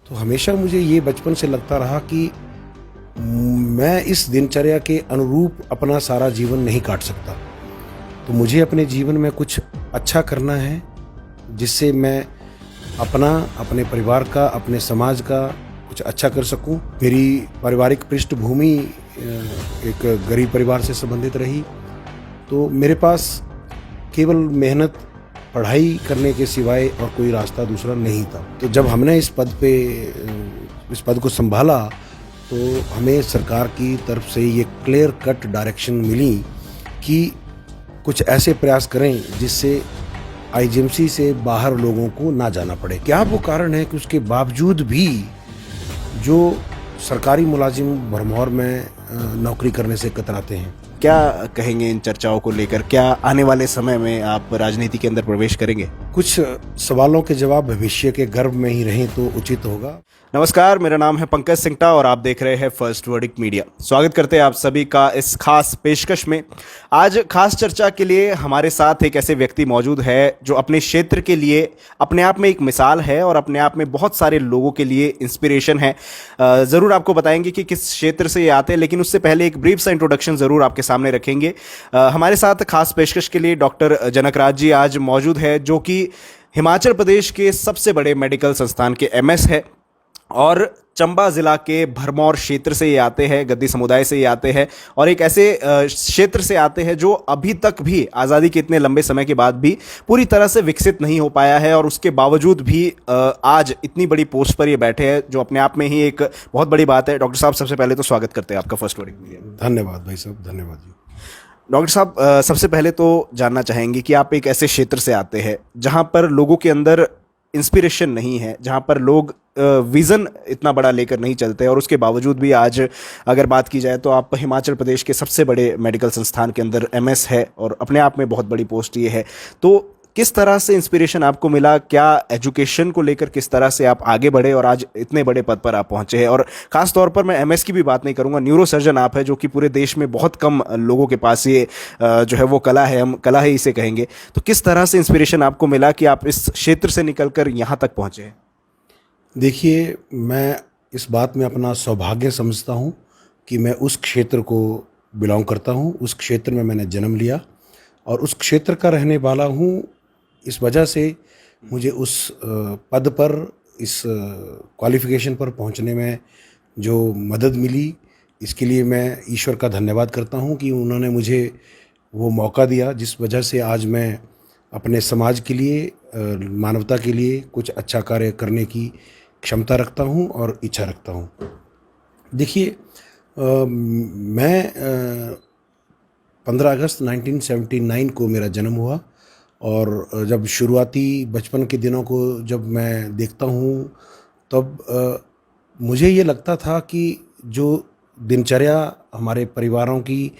तो हमेशा मुझे ये बचपन से लगता रहा कि मैं इस दिनचर्या के अनुरूप अपना सारा जीवन नहीं काट सकता। तो मुझे अपने जीवन में कुछ अच्छा करना है, जिससे मैं अपना, अपने परिवार का, अपने समाज का कुछ अच्छा कर सकूं। मेरी पारिवारिक पृष्ठभूमि एक गरीब परिवार से संबंधित रही, तो मेरे पास केवल मेहनत, पढ़ाई करने के सिवाय और कोई रास्ता दूसरा नहीं था। तो जब हमने इस पद को संभाला, तो हमें सरकार की तरफ से ये क्लियर कट डायरेक्शन मिली कि कुछ ऐसे प्रयास करें जिससे आईजीएमसी से बाहर लोगों को ना जाना पड़े। क्या वो कारण है कि उसके बावजूद भी जो सरकारी मुलाजिम भरमौर में नौकरी करने से कतराते हैं? क्या कहेंगे इन चर्चाओं को लेकर? क्या आने वाले समय में आप राजनीति के अंदर प्रवेश करेंगे? कुछ सवालों के जवाब भविष्य के गर्भ में ही रहें तो उचित होगा। नमस्कार, मेरा नाम है पंकज सिंगटा और आप देख रहे हैं फर्स्ट वर्डिक्ट मीडिया। स्वागत करते हैं आप सभी का इस खास पेशकश में। आज खास चर्चा के लिए हमारे साथ एक ऐसे व्यक्ति मौजूद है जो अपने क्षेत्र के लिए अपने आप में एक मिसाल है और अपने आप में बहुत सारे लोगों के लिए इंस्पिरेशन है। ज़रूर आपको बताएंगे कि किस क्षेत्र से ये आते हैं, लेकिन उससे पहले एक ब्रीफ सा इंट्रोडक्शन ज़रूर आपके सामने रखेंगे। हमारे साथ खास पेशकश के लिए डॉक्टर जनकराज जी आज मौजूद है, जो कि हिमाचल प्रदेश के सबसे बड़े मेडिकल संस्थान के एमएस है और चंबा ज़िला के भरमौर क्षेत्र से ये आते हैं, गद्दी समुदाय से ये आते हैं और एक ऐसे क्षेत्र से आते हैं जो अभी तक भी आज़ादी के इतने लंबे समय के बाद भी पूरी तरह से विकसित नहीं हो पाया है और उसके बावजूद भी आज इतनी बड़ी पोस्ट पर ये बैठे हैं, जो अपने आप में ही एक बहुत बड़ी बात है। डॉक्टर साहब, सबसे पहले तो स्वागत करते हैं आपका फर्स्ट वर्डिक्ट मीडिया। धन्यवाद भाई साहब, धन्यवाद जी। डॉक्टर साहब, सबसे पहले तो जानना चाहेंगे कि आप एक ऐसे क्षेत्र से आते हैं जहां पर लोगों के अंदर इंस्पिरेशन नहीं है, जहां पर लोग विज़न इतना बड़ा लेकर नहीं चलते और उसके बावजूद भी आज अगर बात की जाए तो आप हिमाचल प्रदेश के सबसे बड़े मेडिकल संस्थान के अंदर एमएस है और अपने आप में बहुत बड़ी पोस्ट ये है। तो किस तरह से इंस्पिरेशन आपको मिला? क्या एजुकेशन को लेकर किस तरह से आप आगे बढ़े और आज इतने बड़े पद पर आप पहुंचे हैं? और ख़ास तौर पर मैं एमएस की भी बात नहीं करूंगा, न्यूरो सर्जन आप है, जो कि पूरे देश में बहुत कम लोगों के पास ये जो है वो कला है, हम कला है इसे कहेंगे। तो किस तरह से इंस्पिरेशन आपको मिला कि आप इस क्षेत्र से निकल कर यहाँ तक पहुँचे हैं? देखिए, मैं इस बात में अपना सौभाग्य समझता हूँ कि मैं उस क्षेत्र को बिलोंग करता हूँ, उस क्षेत्र में मैंने जन्म लिया और उस क्षेत्र का रहने वाला हूँ। इस वजह से मुझे उस पद पर, इस क्वालिफ़िकेशन पर पहुँचने में जो मदद मिली, इसके लिए मैं ईश्वर का धन्यवाद करता हूँ कि उन्होंने मुझे वो मौका दिया, जिस वजह से आज मैं अपने समाज के लिए, मानवता के लिए कुछ अच्छा कार्य करने की क्षमता रखता हूँ और इच्छा रखता हूँ। देखिए, मैं 15 अगस्त 1979 को मेरा जन्म हुआ और जब शुरुआती बचपन के दिनों को जब मैं देखता हूँ, तब मुझे ये लगता था कि जो दिनचर्या हमारे परिवारों की,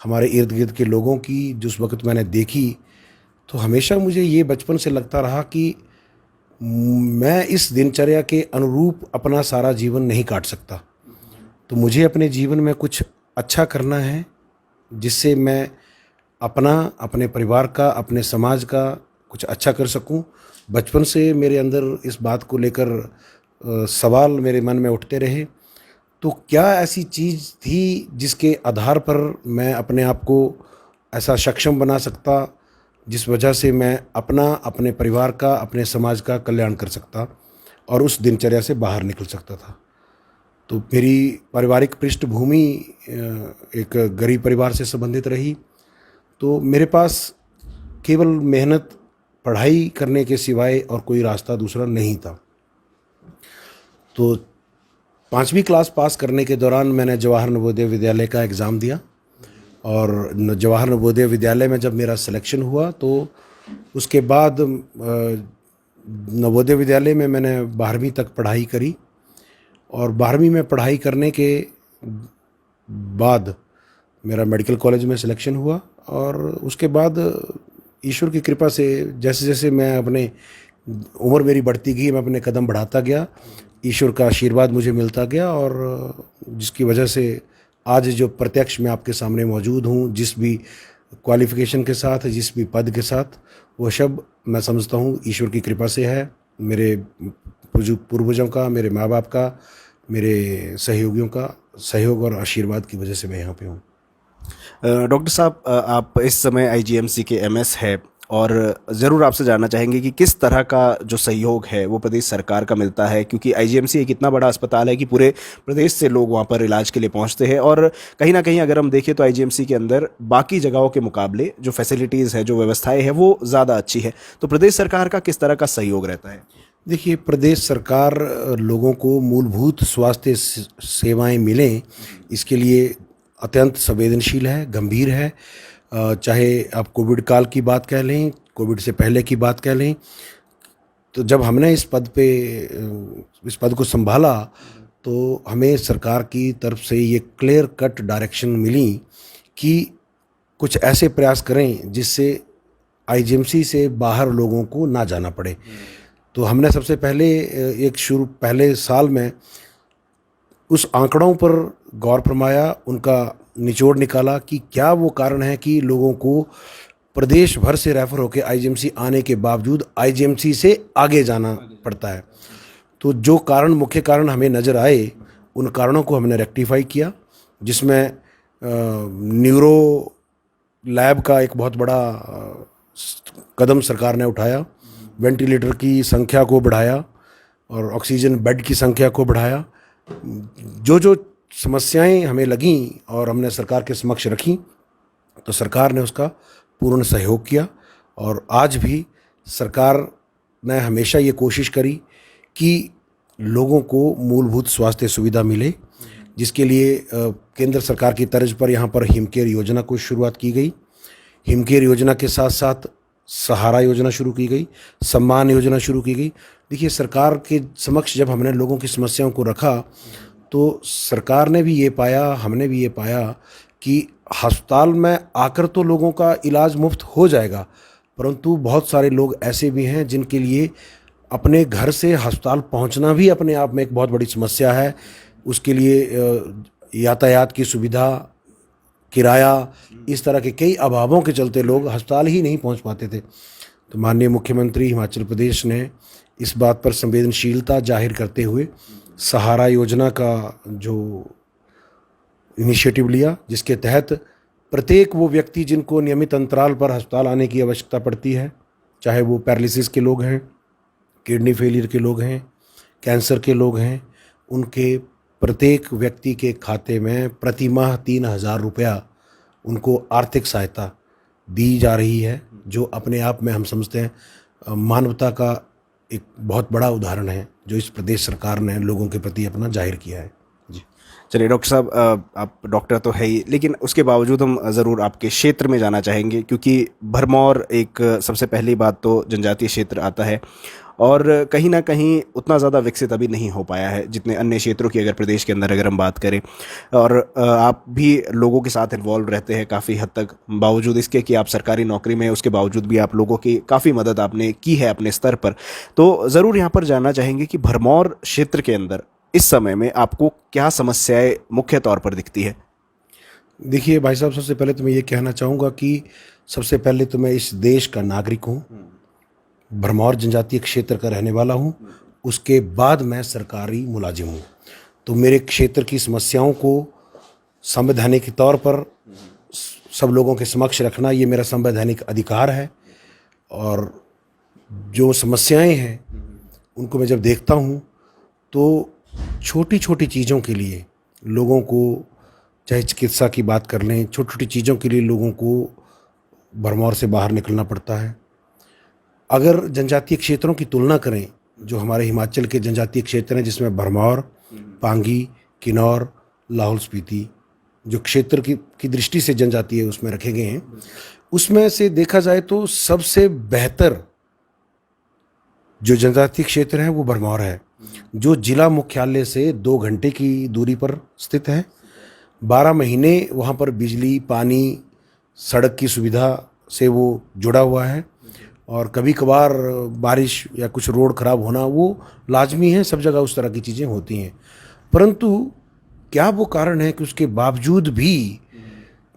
हमारे इर्द गिर्द के लोगों की जिस वक्त मैंने देखी, तो हमेशा मुझे ये बचपन से लगता रहा कि मैं इस दिनचर्या के अनुरूप अपना सारा जीवन नहीं काट सकता। तो मुझे अपने जीवन में कुछ अच्छा करना है, जिससे मैं अपना, अपने परिवार का, अपने समाज का कुछ अच्छा कर सकूं। बचपन से मेरे अंदर इस बात को लेकर सवाल मेरे मन में उठते रहे। तो क्या ऐसी चीज़ थी जिसके आधार पर मैं अपने आप को ऐसा सक्षम बना सकता, जिस वजह से मैं अपना, अपने परिवार का, अपने समाज का कल्याण कर सकता और उस दिनचर्या से बाहर निकल सकता था। तो मेरी पारिवारिक पृष्ठभूमि एक गरीब परिवार से संबंधित रही, तो मेरे पास केवल मेहनत, पढ़ाई करने के सिवाय और कोई रास्ता दूसरा नहीं था। तो 5वीं क्लास पास करने के दौरान मैंने जवाहर नवोदय विद्यालय का एग्ज़ाम दिया और जवाहर नवोदय विद्यालय में जब मेरा सिलेक्शन हुआ, तो उसके बाद नवोदय विद्यालय में मैंने 12वीं तक पढ़ाई करी और 12वीं में पढ़ाई करने के बाद मेरा मेडिकल कॉलेज में सिलेक्शन हुआ और उसके बाद ईश्वर की कृपा से जैसे जैसे मैं अपने उम्र मेरी बढ़ती गई, मैं अपने कदम बढ़ाता गया, ईश्वर का आशीर्वाद मुझे मिलता गया और जिसकी वजह से आज जो प्रत्यक्ष मैं आपके सामने मौजूद हूँ, जिस भी क्वालिफ़िकेशन के साथ, जिस भी पद के साथ, वो सब मैं समझता हूँ ईश्वर की कृपा से है, मेरे पूर्वजों का, मेरे माँ बाप का, मेरे सहयोगियों का सहयोग और आशीर्वाद की वजह से मैं यहाँ पे हूँ। डॉक्टर साहब, आप इस समय आईजीएमसी के एमएस है और ज़रूर आपसे जानना चाहेंगे कि किस तरह का जो सहयोग है वो प्रदेश सरकार का मिलता है, क्योंकि आईजीएमसी एक इतना बड़ा अस्पताल है कि पूरे प्रदेश से लोग वहाँ पर इलाज के लिए पहुँचते हैं और कहीं ना कहीं अगर हम देखें तो आईजीएमसी के अंदर बाकी जगहों के मुकाबले जो फैसिलिटीज़ है, जो व्यवस्थाएं हैं, वो ज़्यादा अच्छी है। तो प्रदेश सरकार का किस तरह का सहयोग रहता है? देखिए, प्रदेश सरकार लोगों को मूलभूत स्वास्थ्य सेवाएं मिलें, इसके लिए अत्यंत संवेदनशील है, गंभीर है। चाहे आप कोविड काल की बात कह लें, कोविड से पहले की बात कह लें, तो जब हमने इस पद को संभाला तो हमें सरकार की तरफ से ये क्लियर कट डायरेक्शन मिली कि कुछ ऐसे प्रयास करें जिससे आईजीएमसी से बाहर लोगों को ना जाना पड़े। तो हमने सबसे पहले पहले साल में उस आंकड़ों पर गौर फरमाया, उनका निचोड़ निकाला कि क्या वो कारण है कि लोगों को प्रदेश भर से रेफर होकर आईजीएमसी आने के बावजूद आईजीएमसी से आगे जाना पड़ता है। तो जो मुख्य कारण हमें नज़र आए, उन कारणों को हमने रेक्टिफाई किया, जिसमें न्यूरो लैब का एक बहुत बड़ा कदम सरकार ने उठाया, वेंटिलेटर की संख्या को बढ़ाया और ऑक्सीजन बेड की संख्या को बढ़ाया। जो समस्याएं हमें लगीं और हमने सरकार के समक्ष रखी, तो सरकार ने उसका पूर्ण सहयोग किया। और आज भी सरकार ने हमेशा ये कोशिश करी कि लोगों को मूलभूत स्वास्थ्य सुविधा मिले, जिसके लिए केंद्र सरकार की तर्ज पर यहाँ पर हिमकेयर योजना को शुरुआत की गई। हिमकेयर योजना के साथ साथ सहारा योजना शुरू की गई, सम्मान योजना शुरू की गई। देखिए, सरकार के समक्ष जब हमने लोगों की समस्याओं को रखा तो सरकार ने भी ये पाया, हमने भी ये पाया कि अस्पताल में आकर तो लोगों का इलाज मुफ्त हो जाएगा, परंतु बहुत सारे लोग ऐसे भी हैं जिनके लिए अपने घर से अस्पताल पहुंचना भी अपने आप में एक बहुत बड़ी समस्या है। उसके लिए यातायात की सुविधा, किराया, इस तरह के कई अभावों के चलते लोग अस्पताल ही नहीं पहुंच पाते थे। तो माननीय मुख्यमंत्री हिमाचल प्रदेश ने इस बात पर संवेदनशीलता जाहिर करते हुए सहारा योजना का जो इनिशिएटिव लिया, जिसके तहत प्रत्येक वो व्यक्ति जिनको नियमित अंतराल पर अस्पताल आने की आवश्यकता पड़ती है, चाहे वो पैरालिसिस के लोग हैं, किडनी फेलियर के लोग हैं, कैंसर के लोग हैं, उनके प्रत्येक व्यक्ति के खाते में प्रति माह 3,000 रुपया उनको आर्थिक सहायता दी जा रही है, जो अपने आप में हम समझते हैं मानवता का एक बहुत बड़ा उदाहरण है, जो इस प्रदेश सरकार ने लोगों के प्रति अपना जाहिर किया है। जी चलिए डॉक्टर साहब, आप डॉक्टर तो है ही, लेकिन उसके बावजूद हम ज़रूर आपके क्षेत्र में जाना चाहेंगे, क्योंकि भरमौर एक सबसे पहली बात तो जनजातीय क्षेत्र आता है और कहीं ना कहीं उतना ज़्यादा विकसित अभी नहीं हो पाया है जितने अन्य क्षेत्रों की अगर प्रदेश के अंदर अगर हम बात करें। और आप भी लोगों के साथ इन्वॉल्व रहते हैं काफ़ी हद तक, बावजूद इसके कि आप सरकारी नौकरी में, उसके बावजूद भी आप लोगों की काफ़ी मदद आपने की है अपने स्तर पर। तो ज़रूर यहाँ पर जानना चाहेंगे कि भरमौर क्षेत्र के अंदर इस समय में आपको क्या समस्याएं मुख्य तौर पर दिखती है? देखिए भाई साहब, सबसे पहले तो मैं ये कहना चाहूँगा कि सबसे पहले तो मैं इस देश का नागरिक हूँ, भरमौर जनजातीय क्षेत्र का रहने वाला हूँ, उसके बाद मैं सरकारी मुलाजिम हूँ। तो मेरे क्षेत्र की समस्याओं को संवैधानिक तौर पर सब लोगों के समक्ष रखना ये मेरा संवैधानिक अधिकार है। और जो समस्याएं हैं उनको मैं जब देखता हूँ तो छोटी छोटी चीज़ों के लिए लोगों को, चाहे चिकित्सा की बात कर लें, छोटी छोटी चीज़ों के लिए लोगों को भरमौर से बाहर निकलना पड़ता है। अगर जनजातीय क्षेत्रों की तुलना करें, जो हमारे हिमाचल के जनजातीय क्षेत्र हैं, जिसमें भरमौर, पांगी, किन्नौर, लाहौल स्पीति जो क्षेत्र की दृष्टि से जनजातीय उसमें रखे गए हैं, उसमें से देखा जाए तो सबसे बेहतर जो जनजातीय क्षेत्र है वो भरमौर है, जो जिला मुख्यालय से 2 घंटे की दूरी पर स्थित है। 12 महीने वहाँ पर बिजली, पानी, सड़क की सुविधा से वो जुड़ा हुआ है। और कभी कभार बारिश या कुछ रोड ख़राब होना वो लाजमी है, सब जगह उस तरह की चीज़ें होती हैं। परंतु क्या वो कारण है कि उसके बावजूद भी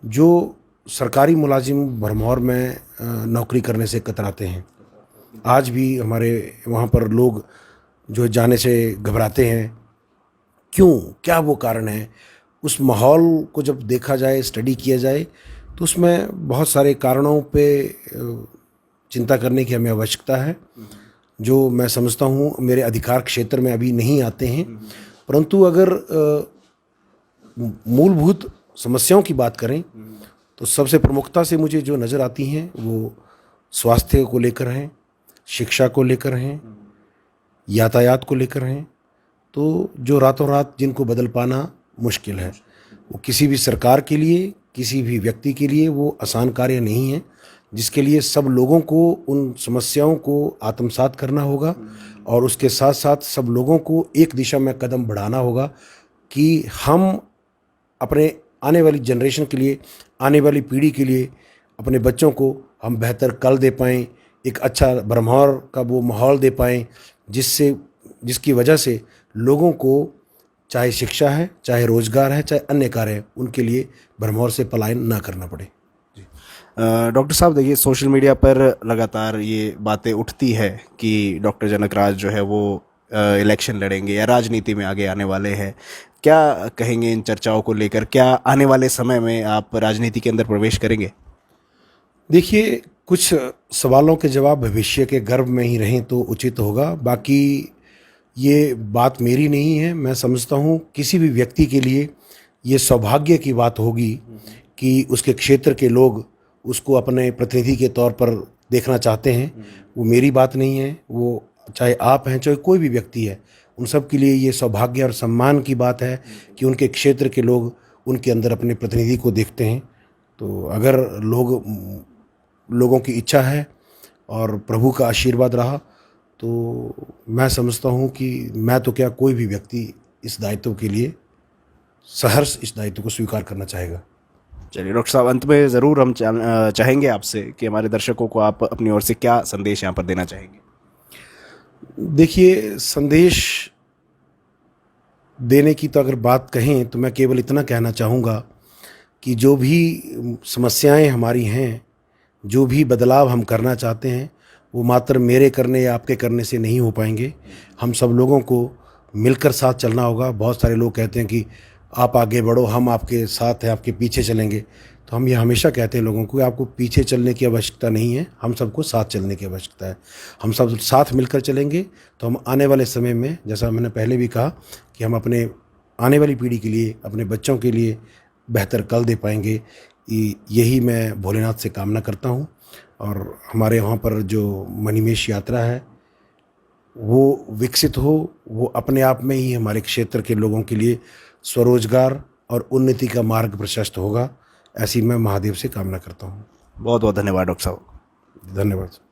जो सरकारी मुलाजिम भरमौर में नौकरी करने से कतराते हैं? आज भी हमारे वहाँ पर लोग जो जाने से घबराते हैं, क्यों, क्या वो कारण है। उस माहौल को जब देखा जाए, स्टडी किया जाए, तो उसमें बहुत सारे कारणों पे चिंता करने की हमें आवश्यकता है, जो मैं समझता हूँ मेरे अधिकार क्षेत्र में अभी नहीं आते हैं। परंतु अगर मूलभूत समस्याओं की बात करें तो सबसे प्रमुखता से मुझे जो नज़र आती हैं वो स्वास्थ्य को लेकर हैं, शिक्षा को लेकर हैं, यातायात को लेकर हैं। तो जो रातों रात जिनको बदल पाना मुश्किल है, वो किसी भी सरकार के लिए, किसी भी व्यक्ति के लिए वो आसान कार्य नहीं है, जिसके लिए सब लोगों को उन समस्याओं को आत्मसात करना होगा और उसके साथ साथ सब लोगों को एक दिशा में कदम बढ़ाना होगा कि हम अपने आने वाली जनरेशन के लिए, आने वाली पीढ़ी के लिए, अपने बच्चों को हम बेहतर कल दे पाएँ, एक अच्छा भरमार का वो माहौल दे पाएँ, जिसकी वजह से लोगों को चाहे शिक्षा है, चाहे रोजगार है, चाहे अन्य कार्य है, उनके लिए भरमौर से पलायन ना करना पड़े। डॉक्टर साहब देखिए, सोशल मीडिया पर लगातार ये बातें उठती है कि डॉक्टर जनक राज जो है वो इलेक्शन लड़ेंगे या राजनीति में आगे आने वाले हैं। क्या कहेंगे इन चर्चाओं को लेकर? क्या आने वाले समय में आप राजनीति के अंदर प्रवेश करेंगे? देखिए, कुछ सवालों के जवाब भविष्य के गर्भ में ही रहें तो उचित होगा। बाकी ये बात मेरी नहीं है। मैं समझता हूँ किसी भी व्यक्ति के लिए ये सौभाग्य की बात होगी कि उसके क्षेत्र के लोग उसको अपने प्रतिनिधि के तौर पर देखना चाहते हैं। वो मेरी बात नहीं है, वो चाहे आप हैं, चाहे कोई भी व्यक्ति है, उन सब के लिए ये सौभाग्य और सम्मान की बात है कि उनके क्षेत्र के लोग उनके अंदर अपने प्रतिनिधि को देखते हैं। तो अगर लोगों की इच्छा है और प्रभु का आशीर्वाद रहा तो मैं समझता हूँ कि मैं तो क्या, कोई भी व्यक्ति इस दायित्व के लिए सहर्ष इस दायित्व को स्वीकार करना चाहेगा। चलिए डॉक्टर साहब, अंत में ज़रूर हम चाहेंगे आपसे कि हमारे दर्शकों को आप अपनी ओर से क्या संदेश यहाँ पर देना चाहेंगे? देखिए, संदेश देने की तो अगर बात कहें तो मैं केवल इतना कहना चाहूँगा कि जो भी समस्याएं हमारी हैं, जो भी बदलाव हम करना चाहते हैं, वो मात्र मेरे करने या आपके करने से नहीं हो पाएंगे। हम सब लोगों को मिलकर साथ चलना होगा। बहुत सारे लोग कहते हैं कि आप आगे बढ़ो, हम आपके साथ हैं, आपके पीछे चलेंगे। तो हम ये हमेशा कहते हैं लोगों को कि आपको पीछे चलने की आवश्यकता नहीं है, हम सबको साथ चलने की आवश्यकता है। हम सब साथ मिलकर चलेंगे तो हम आने वाले समय में, जैसा मैंने पहले भी कहा, कि हम अपने आने वाली पीढ़ी के लिए, अपने बच्चों के लिए बेहतर कल दे पाएंगे। यही मैं भोलेनाथ से कामना करता हूँ। और हमारे यहाँ पर जो मणिमेश यात्रा है वो विकसित हो, वो अपने आप में ही हमारे क्षेत्र के लोगों के लिए स्वरोजगार और उन्नति का मार्ग प्रशस्त होगा, ऐसी मैं महादेव से कामना करता हूँ। बहुत बहुत धन्यवाद डॉक्टर साहब। धन्यवाद।